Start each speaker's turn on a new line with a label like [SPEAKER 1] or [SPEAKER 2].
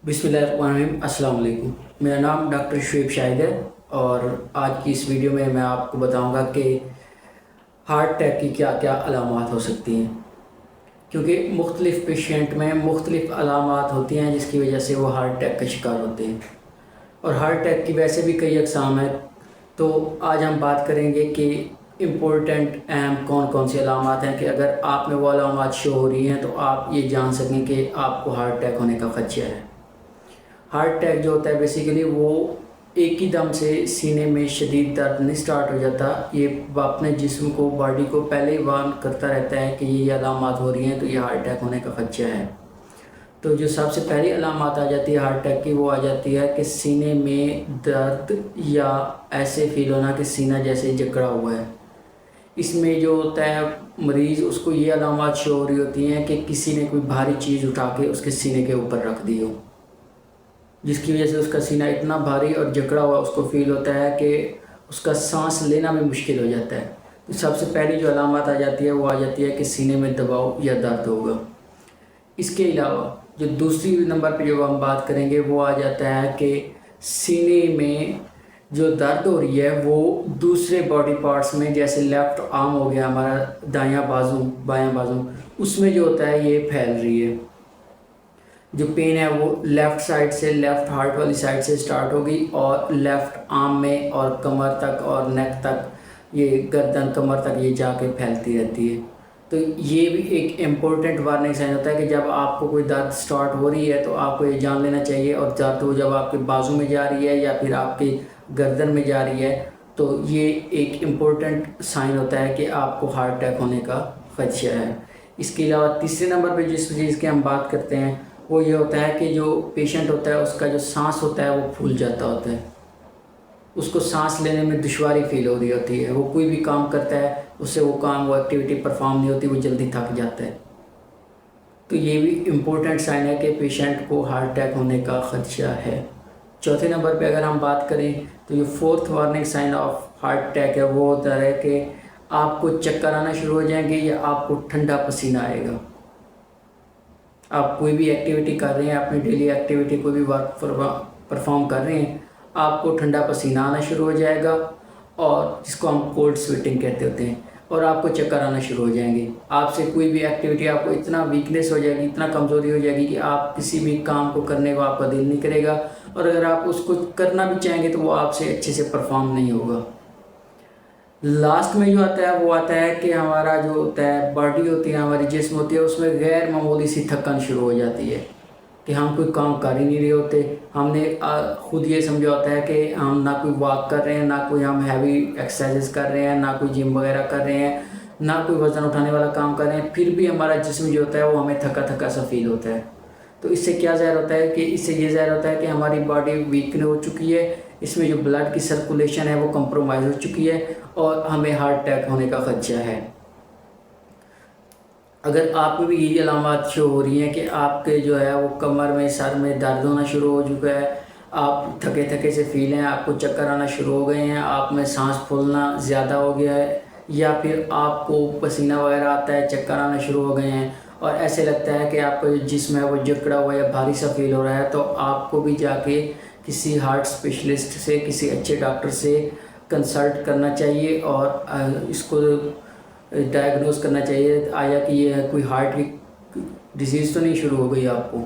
[SPEAKER 1] बिस्मिल्लाहिर्रहमानिर्रहीम। अस्सलाम वालेकुम। मेरा नाम डॉक्टर शुएब शाहिद है और आज की इस वीडियो में मैं आपको बताऊंगा कि हार्ट अटैक की क्या क्या अलामात हो सकती हैं, क्योंकि मुख्तलिफ़ पेशेंट में मुख्तलिफ़ अलामात होती हैं जिसकी वजह से वो हार्ट अटैक का शिकार होते हैं। और हार्ट अटैक की वैसे भी कई अक़साम हैं, तो आज हम बात करेंगे कि इम्पोर्टेंट अहम कौन कौन सी अलामात हैं कि अगर आप में वो अलामात शो हो रही हैं तो आप ये जान सकें कि आपको हार्ट अटैक होने का ख़दशा है। हार्ट अटैक जो होता है बेसिकली वो एक ही दम से सीने में शदीद दर्द नहीं स्टार्ट हो जाता, ये अपने जिस्म को बॉडी को पहले ही वार्न करता रहता है कि ये अलामात हो रही हैं तो ये हार्ट अटैक होने का ख़दशा है। तो जो सबसे पहली अलामात आ जाती है हार्ट अटैक की वो आ जाती है कि सीने में दर्द या ऐसे फील होना कि सीना जैसे जकड़ा हुआ है। इसमें जो होता है मरीज़ उसको ये अलामात शो हो रही होती हैं कि किसी ने कोई भारी चीज़ उठा के उसके सीने के ऊपर रख दी हो, जिसकी वजह से उसका सीना इतना भारी और जकड़ा हुआ उसको फ़ील होता है कि उसका सांस लेना भी मुश्किल हो जाता है। तो सबसे पहली जो अलामत आ जाती है वो आ जाती है कि सीने में दबाव या दर्द होगा। इसके अलावा जो दूसरी नंबर पे जो हम बात करेंगे वो आ जाता है कि सीने में जो दर्द हो रही है वो दूसरे बॉडी पार्ट्स में, जैसे लेफ़्ट आर्म हो गया हमारा, दायां बाजू, बायां बाजू, उसमें जो होता है ये फैल रही है। जो पेन है वो लेफ़्ट साइड से, लेफ़्ट हार्ट वाली साइड से स्टार्ट होगी और लेफ़्ट आर्म में और कमर तक और नेक तक, ये गर्दन कमर तक ये जाके फैलती रहती है। तो ये भी एक इम्पोर्टेंट वार्निंग साइन होता है कि जब आपको कोई दर्द स्टार्ट हो रही है तो आपको ये जान लेना चाहिए। और दर्द वो जब आपके बाजू में जा रही है या फिर आपकी गर्दन में जा रही है तो ये एक इम्पोर्टेंट साइन होता है कि आपको हार्ट अटैक होने का ख़दशा है। इसके अलावा तीसरे नंबर पे जिस चीज़ की हम बात करते हैं वो ये होता है कि जो पेशेंट होता है उसका जो सांस होता है वो फूल जाता होता है, उसको सांस लेने में दुश्वारी फील हो रही होती है। वो कोई भी काम करता है उससे वो काम, वो एक्टिविटी परफॉर्म नहीं होती, वो जल्दी थक जाता है। तो ये भी इम्पोर्टेंट साइन है कि पेशेंट को हार्ट अटैक होने का ख़दशा है। चौथे नंबर पे अगर हम बात करें तो जो fourth warning sign of heart attack है वो होता है कि आपको चक्कर आना शुरू हो जाएंगे या आपको ठंडा पसीना आएगा। आप कोई भी एक्टिविटी कर रहे हैं, अपनी डेली एक्टिविटी कोई भी वर्क परफॉर्म कर रहे हैं, आपको ठंडा पसीना आना शुरू हो जाएगा और जिसको हम कोल्ड स्वेटिंग कहते होते हैं, और आपको चक्कर आना शुरू हो जाएंगे। आपसे कोई भी एक्टिविटी, आपको इतना वीकनेस हो जाएगी, इतना कमज़ोरी हो जाएगी कि आप किसी भी काम को करने को आपका दिल नहीं करेगा, और अगर आप उसको करना भी चाहेंगे तो वो आपसे अच्छे से परफॉर्म नहीं होगा। लास्ट में जो आता है वो आता है कि हमारा जो होता है बॉडी होती है, हमारी जिस्म होती है, उसमें गैर मामूली सी थकान शुरू हो जाती है कि हम कोई काम कर ही नहीं रहे होते। हमने खुद ये समझा होता है कि हम ना कोई वॉक कर रहे हैं, ना कोई हम हैवी एक्सरसाइजेस कर रहे हैं, ना कोई जिम वगैरह कर रहे हैं, ना कोई वज़न उठाने वाला काम कर रहे हैं, फिर भी हमारा जिस्म जो होता है वो हमें थका थका सा फील होता है। तो इससे क्या ज़ाहिर होता है कि इससे ये ज़ाहिर होता है कि हमारी बॉडी वीक हो चुकी है, इसमें जो ब्लड की सर्कुलेशन है वो कंप्रोमाइज़ हो चुकी है और हमें हार्ट अटैक होने का ख़दशा है। अगर आप में भी यही अलामत शो हो रही हैं कि आपके जो है वो कमर में, सर में दर्द होना शुरू हो चुका है, आप थके थके से फील हैं, आपको चक्कर आना शुरू हो गए हैं, आप में सांस फूलना ज़्यादा हो गया है, या फिर आपको पसीना वगैरह आता है, चक्कर आना शुरू हो गए हैं और ऐसे लगता है कि आपका जो जिस्म है वो जकड़ा हुआ या भारी सा फील हो रहा है, तो आपको भी जाके किसी हार्ट स्पेशलिस्ट से, किसी अच्छे डॉक्टर से कंसल्ट करना चाहिए और इसको डायग्नोस करना चाहिए आया कि ये कोई हार्ट की डिजीज़ तो नहीं शुरू हो गई आपको।